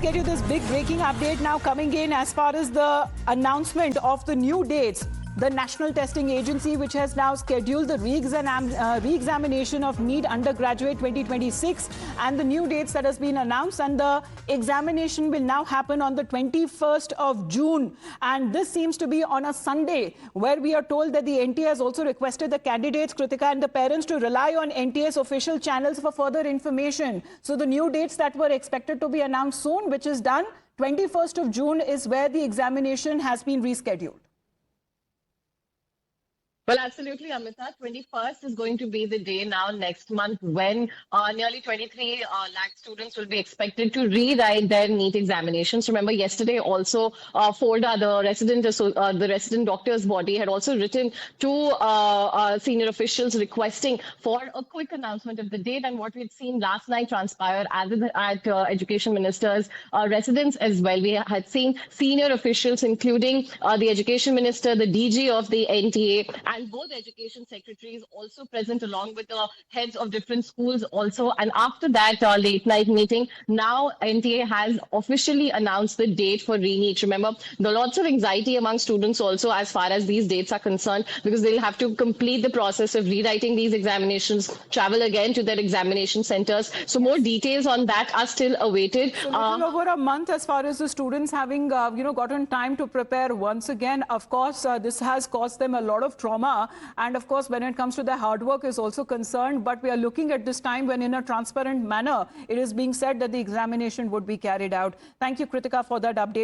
get you this big breaking update now coming in as far as the announcement of the new dates. The National Testing Agency, which has now scheduled the re-examination of NEET Undergraduate 2026, and the new dates that has been announced, and the examination will now happen on the 21st of June. And this seems to be on a Sunday, where we are told that the NTA has also requested the candidates, Kritika, and the parents to rely on NTA's official channels for further information. So the new dates that were expected to be announced soon, which is done, 21st of June is where the examination has been rescheduled. Well, absolutely, Amita. 21st is going to be the day now next month when nearly 23 lakh students will be expected to rewrite their NEET examinations. Remember, yesterday also FORDA, the resident doctors body, had also written to senior officials requesting for a quick announcement of the date. And what we'd seen last night transpire at Education Minister's residence as well. We had seen senior officials, including the Education Minister, the DG of the NTA, and both education secretaries also present, along with the heads of different schools also. And after that late night meeting, now NTA has officially announced the date for re-NEET. Remember, there are lots of anxiety among students also as far as these dates are concerned, because they'll have to complete the process of rewriting these examinations, travel again to their examination centers. So more details on that are still awaited. So little over a month as far as the students having gotten time to prepare once again. Of course, this has caused them a lot of trauma. And of course, when it comes to their hard work is also concerned. But we are looking at this time when in a transparent manner, it is being said that the examination would be carried out. Thank you, Kritika, for that update.